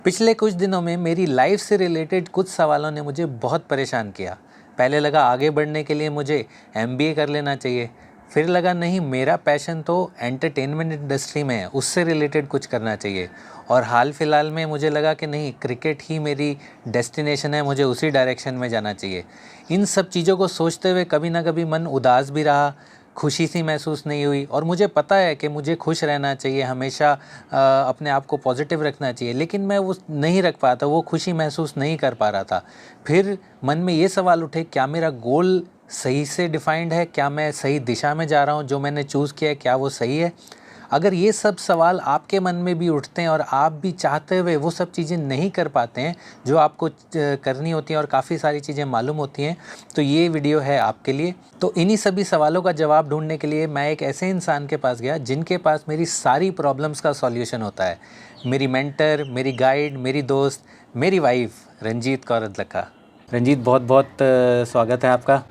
पिछले कुछ दिनों में मेरी लाइफ से रिलेटेड कुछ सवालों ने मुझे बहुत परेशान किया। पहले लगा आगे बढ़ने के लिए मुझे एमबीए कर लेना चाहिए, फिर लगा नहीं मेरा पैशन तो एंटरटेनमेंट इंडस्ट्री में है, उससे रिलेटेड कुछ करना चाहिए। और हाल फिलहाल में मुझे लगा कि नहीं, क्रिकेट ही मेरी डेस्टिनेशन है, मुझे उसी डायरेक्शन में जाना चाहिए। इन सब चीज़ों को सोचते हुए कभी ना कभी मन उदास भी रहा, खुशी सी महसूस नहीं हुई। और मुझे पता है कि मुझे खुश रहना चाहिए, हमेशा अपने आप को पॉजिटिव रखना चाहिए, लेकिन मैं वो नहीं रख पाता, वो खुशी महसूस नहीं कर पा रहा था। फिर मन में ये सवाल उठे, क्या मेरा गोल सही से डिफाइंड है, क्या मैं सही दिशा में जा रहा हूँ, जो मैंने चूज़ किया है क्या वो सही है। अगर ये सब सवाल आपके मन में भी उठते हैं और आप भी चाहते हुए वो सब चीज़ें नहीं कर पाते हैं जो आपको करनी होती हैं और काफ़ी सारी चीज़ें मालूम होती हैं, तो ये वीडियो है आपके लिए। तो इन्हीं सभी सवालों का जवाब ढूंढने के लिए मैं एक ऐसे इंसान के पास गया जिनके पास मेरी सारी प्रॉब्लम्स का सॉल्यूशन होता है। मेरी मेंटर, मेरी गाइड, मेरी दोस्त, मेरी वाइफ रंजीत कौर अदलका। रंजीत, बहुत बहुत स्वागत है आपका।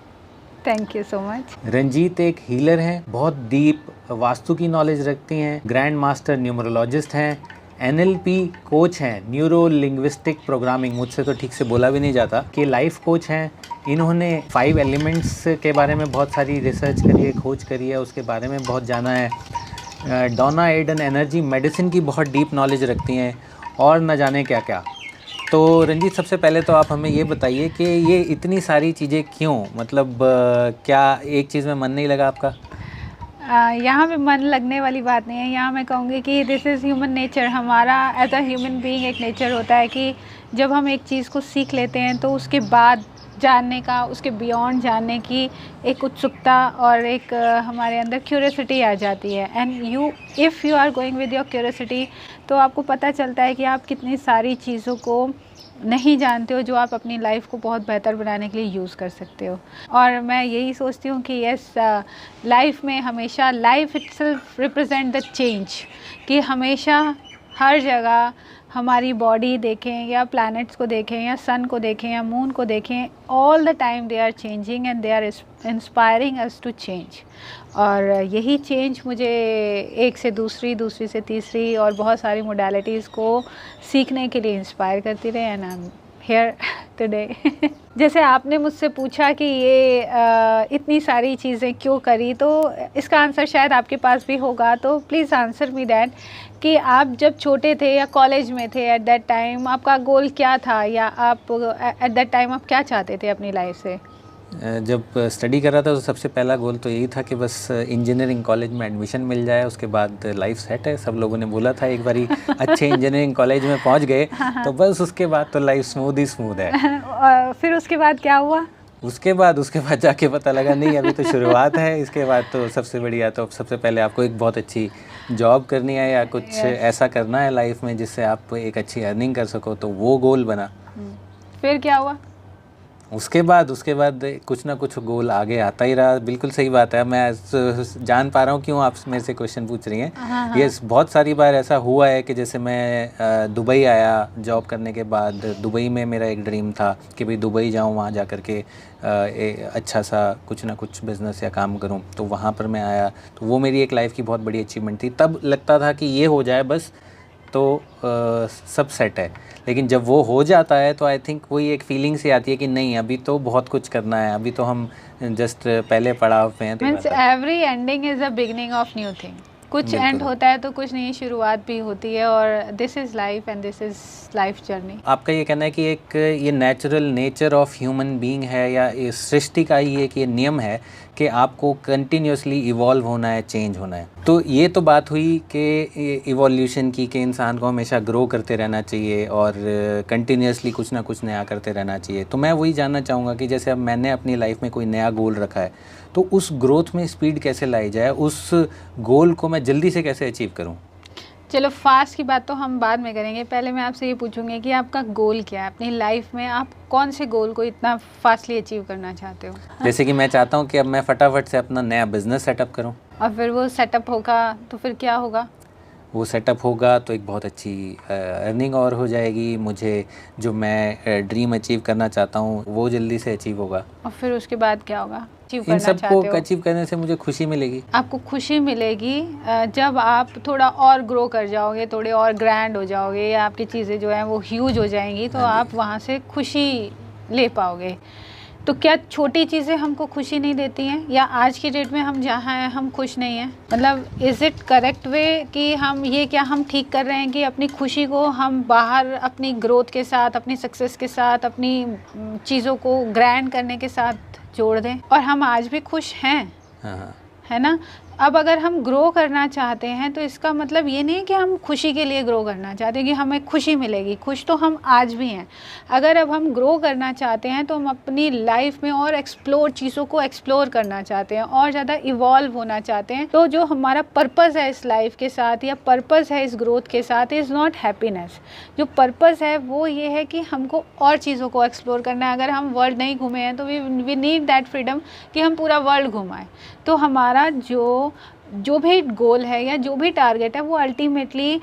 Thank you so much. Ranjit एक हीलर हैं, बहुत डीप वास्तु की नॉलेज रखती हैं, ग्रैंड मास्टर न्यूमरोलॉजिस्ट हैं, एनएलपी कोच हैं, न्यूरो लिंग्विस्टिक प्रोग्रामिंग, मुझसे तो ठीक से बोला भी नहीं जाता, कि लाइफ कोच हैं। इन्होंने 5 एलिमेंट्स के बारे में बहुत सारी रिसर्च करी है, खोज करी है, उसके बारे में बहुत जाना है। डोना एडन एनर्जी मेडिसिन की बहुत डीप नॉलेज रखती हैं और न जाने क्या क्या। तो रंजीत, सबसे पहले तो आप हमें ये बताइए कि ये इतनी सारी चीज़ें क्यों, मतलब क्या एक चीज़ में मन नहीं लगा आपका? यहाँ पे मन लगने वाली बात नहीं है। यहाँ मैं कहूँगी कि दिस इज़ ह्यूमन नेचर। हमारा एज अ ह्यूमन बीइंग एक नेचर होता है कि जब हम एक चीज़ को सीख लेते हैं तो उसके बाद जानने का, उसके बियॉन्ड जानने की एक उत्सुकता और एक हमारे अंदर क्यूरियोसिटी आ जाती है। And if you are going with your curiosity, तो आपको पता चलता है कि आप कितनी सारी चीज़ों को नहीं जानते हो जो आप अपनी लाइफ को बहुत बेहतर बनाने के लिए यूज़ कर सकते हो। और मैं यही सोचती हूँ कि यस, लाइफ में हमेशा life itself represent the change, कि हमेशा हर जगह हमारी बॉडी देखें या प्लैनेट्स को देखें या सन को देखें या मून को देखें, all the time they are changing and they are inspiring us to change. और यही चेंज मुझे एक से दूसरी, दूसरी से तीसरी और बहुत सारी मोडालिटीज़ को सीखने के लिए इंस्पायर करती रहे। And I am here today. जैसे आपने मुझसे पूछा कि ये इतनी सारी चीज़ें क्यों करी, तो इसका आंसर शायद आपके पास भी होगा, तो प्लीज़ आंसर मी दैट, कि आप जब छोटे थे या कॉलेज में थे, एट दैट टाइम आपका गोल क्या था, या आप एट दैट टाइम आप क्या चाहते थे अपनी लाइफ से? जब स्टडी कर रहा था तो सबसे पहला गोल तो यही था कि बस इंजीनियरिंग कॉलेज में एडमिशन मिल जाए, उसके बाद लाइफ सेट है। सब लोगों ने बोला था एक बारी अच्छे इंजीनियरिंग कॉलेज में पहुंच गए तो बस उसके बाद तो लाइफ स्मूथ ही स्मूथ है। और फिर उसके बाद क्या हुआ? उसके बाद जाके पता लगा नहीं, अभी तो शुरुआत है। इसके बाद तो सबसे बढ़िया, तो सबसे पहले आपको एक बहुत अच्छी जॉब करनी है या कुछ ऐसा करना है लाइफ में जिससे आप एक अच्छी अर्निंग कर सको, तो वो गोल बना। फिर क्या हुआ? उसके बाद कुछ ना कुछ गोल आगे आता ही रहा। बिल्कुल सही बात है, मैं जान पा रहा हूँ क्यों आप मेरे से क्वेश्चन पूछ रही हैं। ये बहुत सारी बार ऐसा हुआ है कि जैसे मैं दुबई आया जॉब करने के बाद। दुबई में मेरा एक ड्रीम था कि भाई दुबई जाऊँ, वहाँ जा कर के अच्छा सा कुछ ना कुछ बिज़नेस या काम करूँ। तो वहाँ पर मैं आया, तो वो मेरी एक लाइफ की बहुत बड़ी अचीवमेंट थी। तब लगता था कि ये हो जाए बस तो सब सेट है। लेकिन जब वो हो जाता है तो आई थिंक वही एक फीलिंग सी आती है कि नहीं, अभी तो बहुत कुछ करना है, अभी तो हम जस्ट पहले पड़ाव पे हैं। Means every ending is a beginning of new thing. कुछ एंड होता है तो कुछ नई शुरुआत भी होती है, और this is life and this is life journey. आपका ये कहना है कि एक ये natural nature of human being है, या इस सृष्टि का ही एक ये नियम है कि आपको कंटिन्यूसली इवॉल्व होना है, चेंज होना है। तो ये तो बात हुई कि इवोल्यूशन की, कि इंसान को हमेशा ग्रो करते रहना चाहिए और कंटिन्यूसली कुछ ना कुछ नया करते रहना चाहिए। तो मैं वही जानना चाहूँगा कि जैसे अब मैंने अपनी लाइफ में कोई नया गोल रखा है, तो उस ग्रोथ में स्पीड कैसे लाई जाए, उस गोल को मैं जल्दी से कैसे अचीव करूँ? चलो, फास्ट की बात तो हम बाद में करेंगे। पहले मैं आपसे ये पूछूंगी कि आपका गोल क्या है अपनी लाइफ में, आप कौन से गोल को इतना फास्टली अचीव करना चाहते हो? जैसे कि मैं चाहता हूँ कि अब मैं फटाफट से अपना नया बिजनेस सेटअप करूँ। और फिर वो सेटअप होगा तो फिर क्या होगा? वो सेटअप होगा तो एक बहुत अच्छी अर्निंग और हो जाएगी। मुझे जो मैं ड्रीम अचीव करना चाहता हूँ वो जल्दी से अचीव होगा। और फिर उसके बाद क्या होगा? अचीव इन करना सबको चाहते हो? अचीव करने से मुझे खुशी मिलेगी। आपको खुशी मिलेगी जब आप थोड़ा और ग्रो कर जाओगे, थोड़े और ग्रैंड हो जाओगे, या आपकी चीज़ें जो हैं वो ह्यूज हो जाएंगी, तो हाँ जी। आप वहाँ से खुशी ले पाओगे। तो क्या छोटी चीज़ें हमको खुशी नहीं देती हैं, या आज की डेट में हम जहाँ हैं हम खुश नहीं हैं? मतलब इज़ इट करेक्ट वे कि हम ठीक कर रहे हैं कि अपनी खुशी को हम बाहर अपनी ग्रोथ के साथ, अपनी सक्सेस के साथ, अपनी चीज़ों को ग्रैंड करने के साथ जोड़ दें, और हम आज भी खुश हैं? हाँ, है ना? अब अगर हम ग्रो करना चाहते हैं तो इसका मतलब ये नहीं है कि हम खुशी के लिए ग्रो करना चाहते हैं कि हमें खुशी मिलेगी। खुश तो हम आज भी हैं। अगर अब हम ग्रो करना चाहते हैं तो हम अपनी लाइफ में और चीज़ों को एक्सप्लोर करना चाहते हैं और ज़्यादा इवॉल्व होना चाहते हैं, तो जो हमारा पर्पज़ है इस लाइफ के साथ या पर्पज़ है इस ग्रोथ के साथ इज़ नॉट हैप्पीनेस। जो पर्पज़ है वो ये है कि हमको और चीज़ों को एक्सप्लोर करना है। अगर हम वर्ल्ड नहीं घूमे हैं तो वी नीड दैट फ्रीडम कि हम पूरा वर्ल्ड घुमाएं। तो हमारा जो भी गोल है या जो भी टारगेट है वो अल्टीमेटली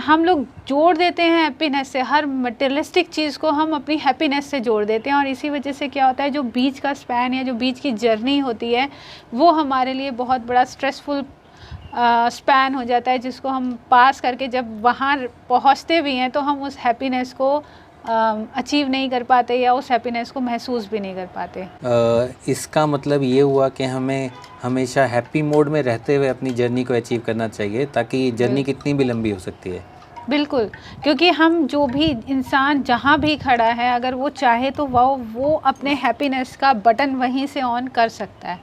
हम लोग जोड़ देते हैं हैप्पीनेस से। हर मटेरियलिस्टिक चीज़ को हम अपनी हैप्पीनेस से जोड़ देते हैं, और इसी वजह से क्या होता है, जो बीच का स्पैन या जो बीच की जर्नी होती है वो हमारे लिए बहुत बड़ा स्ट्रेसफुल स्पैन हो जाता है, जिसको हम पास करके जब वहाँ पहुँचते भी हैं तो हम उस हैप्पीनेस को अचीव नहीं कर पाते या उस हैप्पीनेस को महसूस भी नहीं कर पाते। इसका मतलब ये हुआ कि हमें हमेशा हैप्पी मोड में रहते हुए अपनी जर्नी को अचीव करना चाहिए, ताकि जर्नी कितनी भी लंबी हो सकती है। बिल्कुल, क्योंकि हम जो भी इंसान जहाँ भी खड़ा है, अगर वो चाहे तो वो अपने हैप्पीनेस का बटन वहीं से ऑन कर सकता है।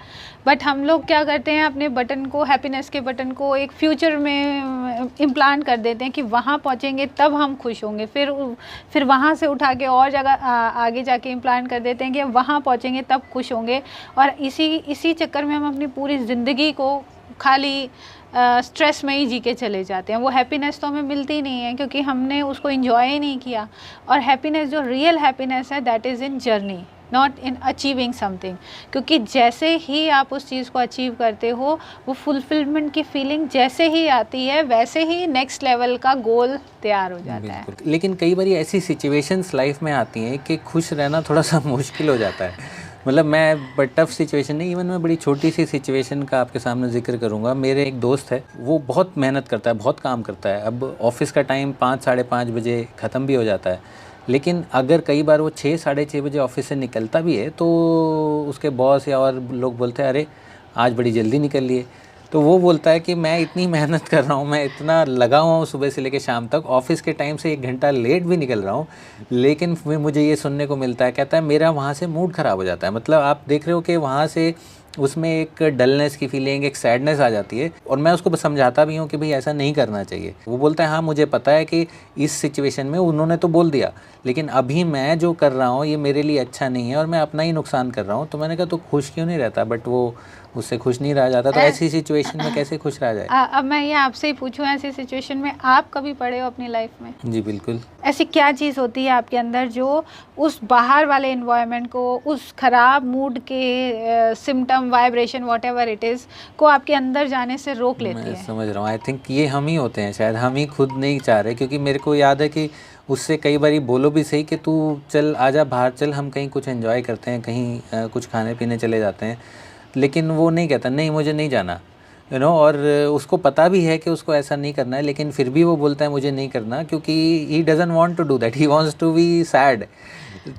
बट हम लोग क्या करते हैं, अपने बटन को, हैप्पीनेस के बटन को एक फ्यूचर में इम्प्लांट कर देते हैं कि वहाँ पहुँचेंगे तब हम खुश होंगे। फिर वहाँ से उठा के और जगह आगे जाके इम्प्लांट कर देते हैं कि वहाँ पहुँचेंगे तब खुश होंगे, और इसी चक्कर में हम अपनी पूरी ज़िंदगी को खाली स्ट्रेस में ही जी के चले जाते हैं। वो हैप्पीनेस तो हमें मिलती नहीं है क्योंकि हमने उसको एंजॉय ही नहीं किया। और हैप्पीनेस, जो रियल हैप्पीनेस है, that is in journey, not in achieving something. क्योंकि जैसे ही आप उस चीज़ को अचीव करते हो, वो फुलफिलमेंट की फीलिंग जैसे ही आती है, वैसे ही नेक्स्ट लेवल का गोल तैयार हो जाता है। लेकिन कई बार ऐसी सिचुएशंस लाइफ में आती हैं कि खुश रहना थोड़ा सा मुश्किल हो जाता है। मतलब मैं टफ सिचुएशन नहीं, इवन मैं बड़ी छोटी सी सिचुएशन का आपके सामने जिक्र करूंगा। मेरे एक दोस्त है, वो बहुत मेहनत करता है, बहुत काम करता है। अब ऑफिस का टाइम 5 साढ़े 5 बजे ख़त्म भी हो जाता है, लेकिन अगर कई बार वो 6 साढ़े 6 बजे ऑफिस से निकलता भी है तो उसके बॉस या और लोग बोलते हैं, अरे आज बड़ी जल्दी निकल लिए। तो वो बोलता है कि मैं इतनी मेहनत कर रहा हूँ, मैं इतना लगा हुआ हूँ सुबह से लेकर शाम तक, ऑफिस के टाइम से 1 घंटा लेट भी निकल रहा हूँ, लेकिन फिर मुझे ये सुनने को मिलता है, कहता है मेरा वहाँ से मूड ख़राब हो जाता है। मतलब आप देख रहे हो कि वहाँ से उसमें एक डलनेस की फीलिंग, एक सैडनेस आ जाती है। और मैं उसको समझाता भी हूँ कि भाई ऐसा नहीं करना चाहिए। वो बोलता है हाँ मुझे पता है कि इस सिचुएशन में उन्होंने तो बोल दिया, लेकिन अभी मैं जो कर रहा हूँ ये मेरे लिए अच्छा नहीं है और मैं अपना ही नुकसान कर रहा हूँ। तो मैंने कहा तो खुश क्यों नहीं रहता? बट वो उससे खुश नहीं रहा जाता। तो ऐसी सिचुएशन में कैसे खुश रहा जाए? अब मैं ये आपसे ही पूछूं, ऐसी सिचुएशन में आप कभी पड़े हो अपनी लाइफ में? जी बिल्कुल। ऐसी क्या चीज़ होती है आपके अंदर जो उस बाहर वाले इन्वायरमेंट को, उस ख़राब मूड के symptom, vibration, whatever it is, को आपके अंदर जाने से रोक लेती है? मैं समझ रहा हूँ। आई थिंक ये हम ही होते हैं, शायद हम ही खुद नहीं चाह रहे। क्योंकि मेरे को याद है कि उससे कई बारी बोलो भी सही कि तू चल आजा बाहर, चल हम कहीं कुछ एंजॉय करते हैं, कहीं कुछ खाने पीने चले जाते हैं, लेकिन वो नहीं कहता नहीं मुझे नहीं जाना, यू नो। और उसको पता भी है कि उसको ऐसा नहीं करना है, लेकिन फिर भी वो बोलता है मुझे नहीं करना, क्योंकि he doesn't want to do that, he wants to be sad.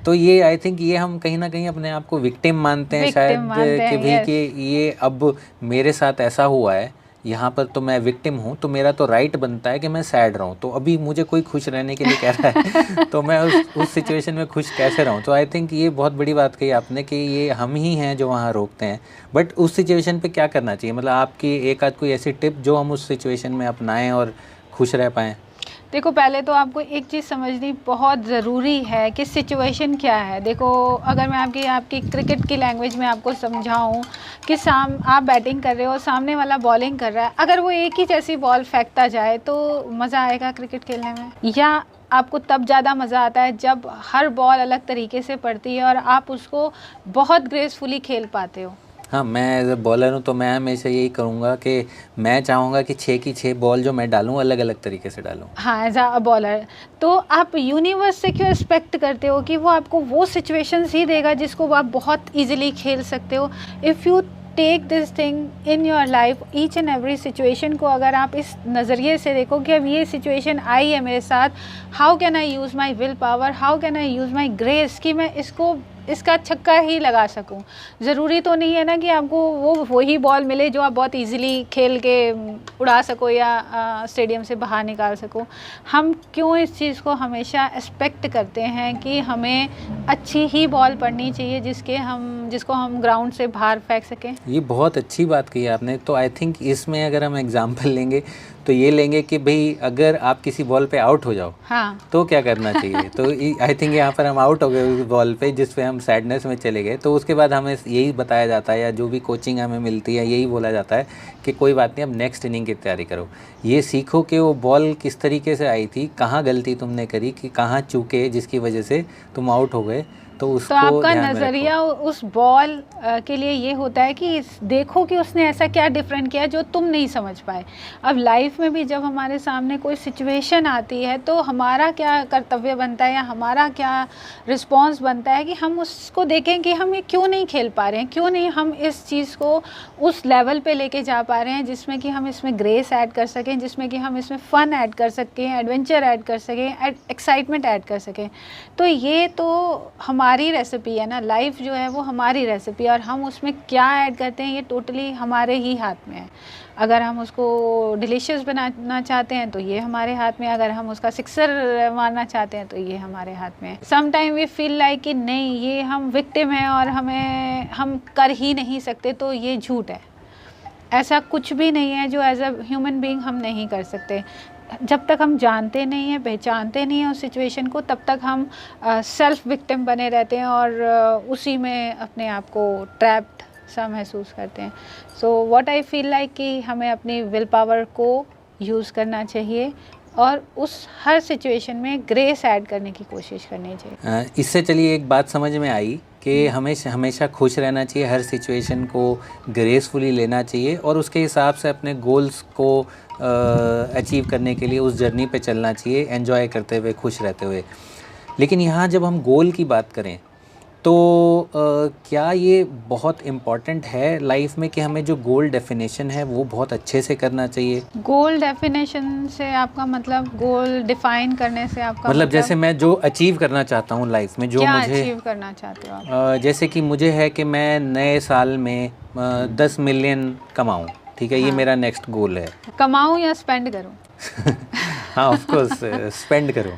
तो ये आई थिंक ये हम कहीं ना कहीं अपने आप को विक्टिम मानते हैं शायद, कि भाई कि ये अब मेरे साथ ऐसा हुआ है, यहाँ पर तो मैं विक्टिम हूँ, तो मेरा तो राइट बनता है कि मैं सैड रहूँ। तो अभी मुझे कोई खुश रहने के लिए कह रहा है तो मैं उस सिचुएशन में खुश कैसे रहूँ? तो आई थिंक ये बहुत बड़ी बात कही आपने कि ये हम ही हैं जो वहाँ रोकते हैं। बट उस सिचुएशन पे क्या करना चाहिए? मतलब आपकी एक आध कोई ऐसी टिप जो हम उस सिचुएशन में अपनाएं और खुश रह पाएँ? देखो, पहले तो आपको एक चीज़ समझनी बहुत ज़रूरी है कि सिचुएशन क्या है। देखो, अगर मैं आपकी क्रिकेट की लैंग्वेज में आपको समझाऊं कि आप बैटिंग कर रहे हो, सामने वाला बॉलिंग कर रहा है, अगर वो एक ही जैसी बॉल फेंकता जाए तो मज़ा आएगा क्रिकेट खेलने में? या आपको तब ज़्यादा मज़ा आता है जब हर बॉल अलग तरीके से पड़ती है और आप उसको बहुत ग्रेसफुली खेल पाते हो? हाँ, मैं एज़ अ बॉलर हूँ तो मैं हमेशा यही करूँगा कि मैं चाहूँगा कि 6 की 6 बॉल जो मैं डालूँ अलग-अलग तरीके से डालूँ। हाँ, एज़ अ बॉलर। तो आप यूनिवर्स से क्यों एक्सपेक्ट करते हो कि वो आपको वो सिचुएशंस ही देगा जिसको आप बहुत ईज़िली खेल सकते हो? If you take this thing in your life, each and every situation को अगर आप इस नज़रिए से देखो कि अब ये सिचुएशन आई है मेरे साथ, how can I use my will power, how can I use my grace कि मैं इसका छक्का ही लगा सकूं। ज़रूरी तो नहीं है ना कि आपको वही बॉल मिले जो आप बहुत इजीली खेल के उड़ा सको या स्टेडियम से बाहर निकाल सको। हम क्यों इस चीज़ को हमेशा एक्सपेक्ट करते हैं कि हमें अच्छी ही बॉल पड़नी चाहिए जिसको हम ग्राउंड से बाहर फेंक सकें? ये बहुत अच्छी बात कही आपने। तो आई थिंक इसमें अगर हम एग्जांपल लेंगे तो ये लेंगे कि भाई अगर आप किसी बॉल पे आउट हो जाओ, हाँ, तो क्या करना चाहिए? तो आई थिंक यहाँ पर हम आउट हो गए उस बॉल पे जिस पे हम सैडनेस में चले गए। तो उसके बाद हमें यही बताया जाता है या जो भी कोचिंग हमें मिलती है यही बोला जाता है कि कोई बात नहीं, अब नेक्स्ट इनिंग की तैयारी करो। ये सीखो कि वो बॉल किस तरीके से आई थी, कहाँ गलती तुमने करी, कि कहाँ चूके जिसकी वजह से तुम आउट हो गए। तो उसको आपका ध्यान में रखो। नज़रिया उस बॉल के लिए ये होता है कि देखो कि उसने ऐसा क्या डिफरेंट किया जो तुम नहीं समझ पाए। अब लाइफ में भी जब हमारे सामने कोई सिचुएशन आती है तो हमारा क्या कर्तव्य बनता है या हमारा क्या रिस्पॉन्स बनता है कि हम उसको देखें कि हम ये क्यों नहीं खेल पा रहे हैं, क्यों नहीं हम इस चीज़ को उस लेवल पे लेके जा पा रहे हैं जिसमें कि हम इसमें ग्रेस ऐड कर सकें, जिसमें कि हम इसमें फ़न ऐड कर सकें, एडवेंचर ऐड कर सकें, एक्साइटमेंट ऐड कर सकें। तो ये तो हमारी रेसिपी है ना, लाइफ जो है वो हमारी रेसिपी है और हम उसमें क्या ऐड करते हैं ये टोटली हमारे ही हाथ में है। अगर हम उसको डिलीशियस बनाना चाहते हैं तो ये हमारे हाथ में है, अगर हम उसका सिक्सर मारना चाहते हैं तो ये हमारे हाथ में है। Some time we feel like कि नहीं, ये हम विक्टिम हैं और हम कर ही नहीं सकते, तो ये झूठ है। ऐसा कुछ भी नहीं है जो एज अ ह्यूमन बीइंग हम नहीं कर सकते। जब तक हम जानते नहीं हैं, पहचानते नहीं हैं उस सिचुएशन को, तब तक हम सेल्फ विक्टिम बने रहते हैं और उसी में अपने आप को ट्रैप्ड सा महसूस करते हैं। So what I feel like कि हमें अपनी विल पावर को यूज़ करना चाहिए और उस हर सिचुएशन में ग्रेस ऐड करने की कोशिश करनी चाहिए। इससे चलिए एक बात समझ में आई कि हमेशा खुश रहना चाहिए, हर सिचुएशन को ग्रेसफुली लेना चाहिए और उसके हिसाब से अपने गोल्स को अचीव करने के लिए उस जर्नी पे चलना चाहिए, एंजॉय करते हुए, खुश रहते हुए। लेकिन यहाँ जब हम गोल की बात करें तो क्या ये बहुत इम्पॉर्टेंट है लाइफ में कि हमें जो गोल डेफिनेशन है वो बहुत अच्छे से करना चाहिए? गोल डेफिनेशन से आपका मतलब, गोल डिफाइन करने से आपका मतलब जैसे मैं जो अचीव करना चाहता हूँ लाइफ में, जो क्या मुझे अचीव करना चाहते हो आप? जैसे कि मुझे है कि मैं नए साल में 10 मिलियन कमाऊँ, ठीक है? ये मेरा नेक्स्ट गोल है। कमाऊं या स्पेंड करूं? हाँ, ऑफ कोर्स स्पेंड करो।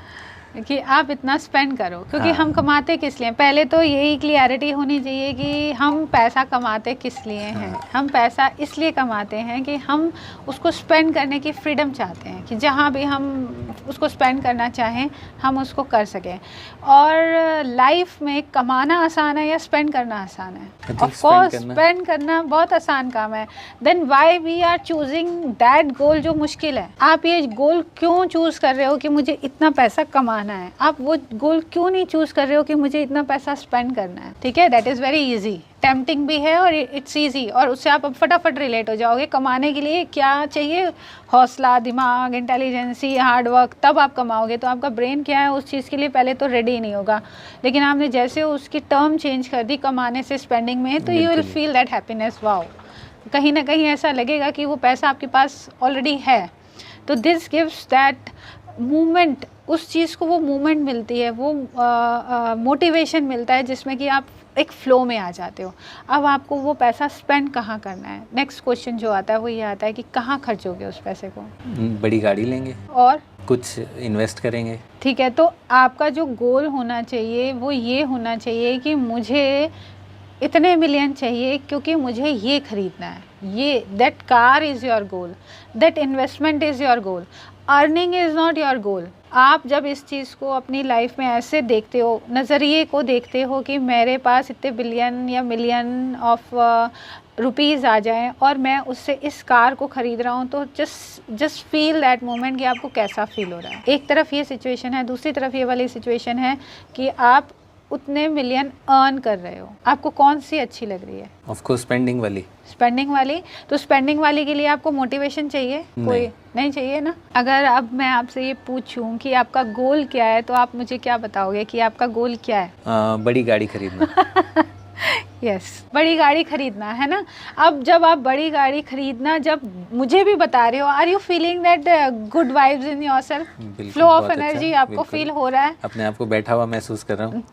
कि आप इतना स्पेंड करो, क्योंकि हम कमाते किस लिए? पहले तो यही क्लियरिटी होनी चाहिए कि हम पैसा कमाते किस लिए हैं। हम पैसा इसलिए कमाते हैं कि हम उसको स्पेंड करने की फ्रीडम चाहते हैं, कि जहाँ भी हम उसको स्पेंड करना चाहें हम उसको कर सकें। और लाइफ में कमाना आसान है या स्पेंड करना आसान है? ऑफ कोर्स स्पेंड करना बहुत आसान काम है। Then why we are choosing that goal जो मुश्किल है? आप ये गोल क्यों चूज़ कर रहे हो कि मुझे इतना पैसा कमाना है? आप वो गोल क्यों नहीं चूज कर रहे हो कि मुझे इतना पैसा स्पेंड करना है? ठीक है, that is very easy, tempting भी है और इट्स इजी, और उससे आप फटाफट रिलेट हो जाओगे। कमाने के लिए क्या चाहिए? हौसला, दिमाग, इंटेलिजेंसी, हार्ड वर्क, तब आप कमाओगे। तो आपका ब्रेन क्या है उस चीज़ के लिए पहले तो रेडी नहीं होगा। लेकिन आपने जैसे उसकी टर्म चेंज कर दी कमाने से स्पेंडिंग में, तो you will feel that happiness. Wow, कहीं ना कहीं ऐसा लगेगा कि वो पैसा आपके पास ऑलरेडी है। तो दिस गिव्स दैट मूवमेंट, उस चीज़ को वो मूवमेंट मिलती है, वो मोटिवेशन मिलता है जिसमें कि आप एक फ़्लो में आ जाते हो। अब आपको वो पैसा स्पेंड कहाँ करना है? नेक्स्ट क्वेश्चन जो आता है वो ये आता है कि कहाँ खर्चोगे उस पैसे को? बड़ी गाड़ी लेंगे और कुछ इन्वेस्ट करेंगे। ठीक है, तो आपका जो गोल होना चाहिए वो ये होना चाहिए कि मुझे इतने मिलियन चाहिए क्योंकि मुझे ये खरीदना है। ये that car is your goal, that investment is your goal, earning is not your goal. आप जब इस चीज़ को अपनी लाइफ में ऐसे देखते हो, नज़रिए को देखते हो कि मेरे पास इतने बिलियन या मिलियन ऑफ रुपीज़ आ जाएं और मैं उससे इस कार को ख़रीद रहा हूँ, तो जस्ट फील दैट मोमेंट कि आपको कैसा फील हो रहा है। एक तरफ ये सिचुएशन है, दूसरी तरफ ये वाली सिचुएशन है कि आप उतने मिलियन अर्न कर रहे हो, आपको कौन सी अच्छी लग रही है? ऑफ कोर्स स्पेंडिंग वाली। स्पेंडिंग वाली? तो स्पेंडिंग वाली के लिए आपको मोटिवेशन चाहिए? कोई नहीं चाहिए ना। अगर अब मैं आपसे ये पूछूं कि आपका गोल क्या है, तो आप मुझे क्या बताओगे कि आपका गोल क्या है? बड़ी गाड़ी खरीदना। यस, बड़ी गाड़ी खरीदना है ना। अब जब आप बड़ी गाड़ी खरीदना जब मुझे भी बता रहे हो, are you feeling that good vibes in yourself? Flow of energy आपको फील हो रहा है? अपने आप को बैठा हुआ महसूस कर रहा हूँ।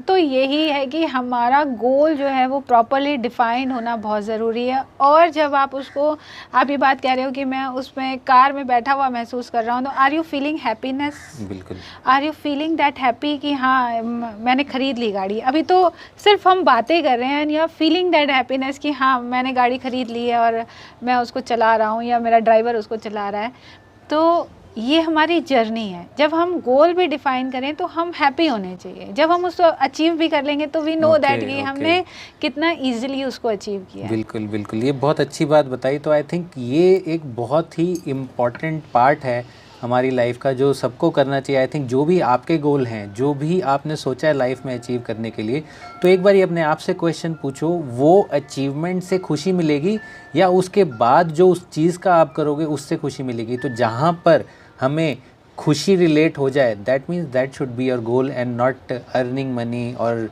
तो यही है कि हमारा गोल जो है वो प्रॉपरली डिफाइन होना बहुत ज़रूरी है। और जब आप उसको, आप ये बात कह रहे हो कि मैं उसमें कार में बैठा हुआ महसूस कर रहा हूँ, तो आर यू फीलिंग हैप्पीनेस? बिल्कुल। Are you feeling that happy कि हाँ मैंने खरीद ली गाड़ी? अभी तो सिर्फ हम बातें कर रहे हैं and you are feeling that happiness कि हाँ मैंने गाड़ी खरीद ली है और मैं उसको चला रहा हूँ या मेरा ड्राइवर उसको चला रहा है। तो ये हमारी जर्नी है। जब हम गोल भी डिफाइन करें तो हम हैप्पी होने चाहिए। जब हम उसको अचीव भी कर लेंगे तो वी नो दैट कि हमने कितना इजीली उसको अचीव किया। बिल्कुल बिल्कुल, ये बहुत अच्छी बात बताई। तो आई थिंक ये एक बहुत ही इम्पॉर्टेंट पार्ट है हमारी लाइफ का, जो सबको करना चाहिए। आई थिंक जो भी आपके गोल हैं, जो भी आपने सोचा है लाइफ में अचीव करने के लिए, तो एक बार अपने आप से क्वेश्चन पूछो, वो अचीवमेंट से खुशी मिलेगी या उसके बाद जो उस चीज़ का आप करोगे उससे खुशी मिलेगी? तो जहाँ पर हमें खुशी रिलेट हो जाए, that means that should be your goal and not earning money और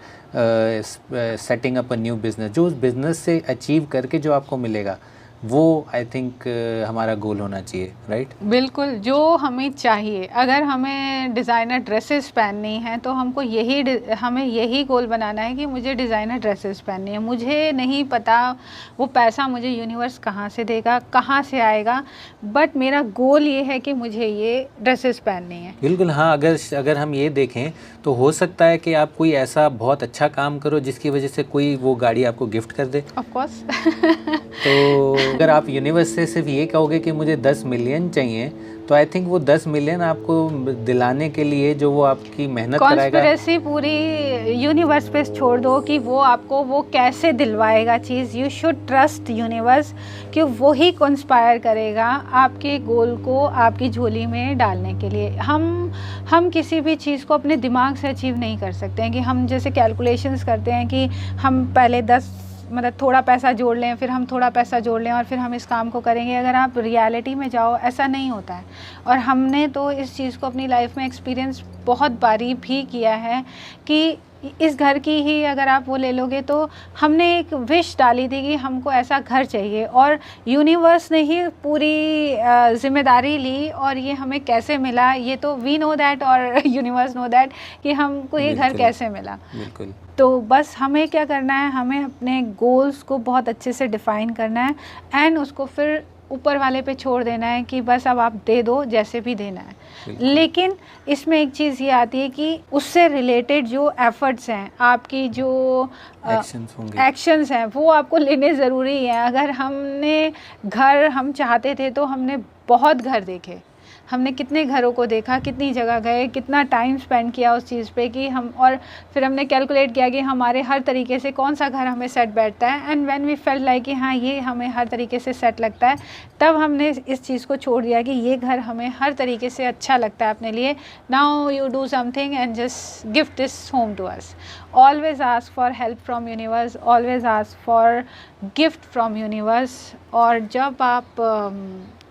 setting up a new business. जो उस बिज़नेस से अचीव करके जो आपको मिलेगा वो आई थिंक हमारा गोल होना चाहिए, राइट? बिल्कुल, जो हमें चाहिए। अगर हमें डिज़ाइनर ड्रेसेस पहननी है तो हमको हमें यही गोल बनाना है कि मुझे डिज़ाइनर ड्रेसेस पहननी है। मुझे नहीं पता वो पैसा मुझे यूनिवर्स कहाँ से देगा, कहाँ से आएगा, बट मेरा गोल ये है कि मुझे ये ड्रेसेस पहननी है। बिल्कुल, हाँ। अगर हम ये देखें तो हो सकता है कि आप कोई ऐसा बहुत अच्छा काम करो जिसकी वजह से कोई वो गाड़ी आपको गिफ्ट कर दे। Of course. तो अगर आप यूनिवर्स से सिर्फ ये कहोगे कि मुझे 10 मिलियन चाहिए, तो आई थिंक वो 10 मिलियन आपको दिलाने के लिए जो वो आपकी मेहनत कराएगा, कॉन्स्पिरेसी पूरी यूनिवर्स पे छोड़ दो कि वो आपको वो कैसे दिलवाएगा चीज़। यू शुड ट्रस्ट यूनिवर्स कि वो ही कॉन्स्पायर करेगा आपके गोल को आपकी झोली में डालने के लिए। हम किसी भी चीज़ को अपने दिमाग से अचीव नहीं कर सकते हैं कि हम जैसे कैलकुलेशंस करते हैं कि हम पहले 10 मतलब थोड़ा पैसा जोड़ लें, फिर हम थोड़ा पैसा जोड़ लें और फिर हम इस काम को करेंगे। अगर आप रियलिटी में जाओ, ऐसा नहीं होता है। और हमने तो इस चीज़ को अपनी लाइफ में एक्सपीरियंस बहुत बारी भी किया है कि इस घर की ही अगर आप वो ले लोगे तो हमने एक विश डाली थी कि हमको ऐसा घर चाहिए और यूनिवर्स ने ही पूरी जिम्मेदारी ली और ये हमें कैसे मिला ये तो वी नो दैट और यूनिवर्स नो दैट कि हमको ये घर कैसे मिला। बिल्कुल। तो बस हमें क्या करना है, हमें अपने गोल्स को बहुत अच्छे से डिफ़ाइन करना है एंड उसको फिर ऊपर वाले पे छोड़ देना है कि बस अब आप दे दो जैसे भी देना है। लेकिन इसमें एक चीज़ ये आती है कि उससे रिलेटेड जो एफर्ट्स हैं, आपकी जो एक्शंस हैं, वो आपको लेने ज़रूरी हैं। अगर हम चाहते थे तो हमने बहुत घर देखे, हमने कितने घरों को देखा, कितनी जगह गए, कितना टाइम स्पेंड किया उस चीज़ पे कि हम, और फिर हमने कैलकुलेट किया कि हमारे हर तरीके से कौन सा घर हमें सेट बैठता है। And when we felt like कि हाँ ये हमें हर तरीके से सेट लगता है, तब हमने इस चीज़ को छोड़ दिया कि ये घर हमें हर तरीके से अच्छा लगता है अपने लिए। Now you do something and just gift this home to us. Always ask for help from universe, always ask for gift from universe. और जब आप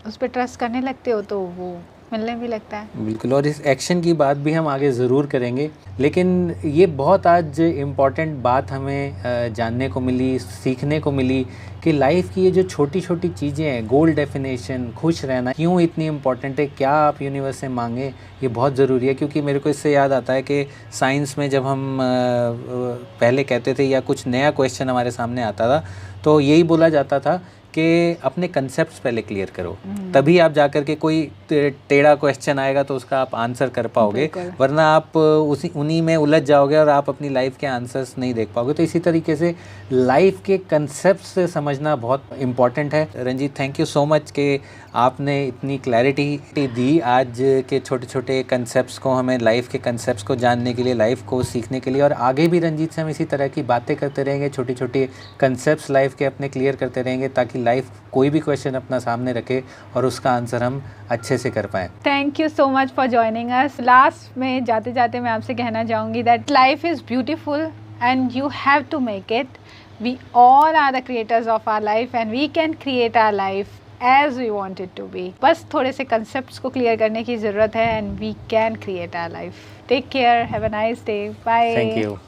उस पर ट्रस्ट करने लगते हो तो वो मिलने भी लगता है। बिल्कुल, और इस एक्शन की बात भी हम आगे ज़रूर करेंगे। लेकिन ये बहुत आज इम्पॉर्टेंट बात हमें जानने को मिली, सीखने को मिली कि लाइफ की ये जो छोटी छोटी चीज़ें हैं, गोल डेफिनेशन, खुश रहना क्यों इतनी इम्पॉर्टेंट है, क्या आप यूनिवर्स से मांगें, ये बहुत ज़रूरी है। क्योंकि मेरे को इससे याद आता है कि साइंस में जब हम पहले कहते थे या कुछ नया क्वेश्चन हमारे सामने आता था तो यही बोला जाता था कि अपने कंसेप्ट्स पहले क्लियर करो, तभी आप जाकर के कोई टेढ़ा क्वेश्चन आएगा तो उसका आप आंसर कर पाओगे, वरना आप उन्हीं में उलझ जाओगे और आप अपनी लाइफ के आंसर्स नहीं देख पाओगे। तो इसी तरीके से लाइफ के कंसेप्ट्स समझना बहुत इम्पॉर्टेंट है। Ranjit, thank you so much कि आपने इतनी क्लैरिटी दी आज के छोटे छोटे कंसेप्ट्स को, हमें लाइफ के कंसेप्ट्स को जानने के लिए, लाइफ को सीखने के लिए। और आगे भी रंजीत से हम इसी तरह की बातें करते रहेंगे, छोटी छोटी कंसेप्ट्स लाइफ के अपने क्लियर करते रहेंगे ताकि ताकि लाइफ कोई भी क्वेश्चन अपना सामने रखे और उसका आंसर हम अच्छे से कर पाएँ। Thank you so much for joining us. Last में जाते जाते मैं आपसे कहना चाहूँगी that life is beautiful and you have to make it. We all are the creators of our life and we can create our life as we want it to be। बस थोड़े से concepts को clear करने की ज़रूरत है and we can create our life। Take care, have a nice day, bye। Thank you।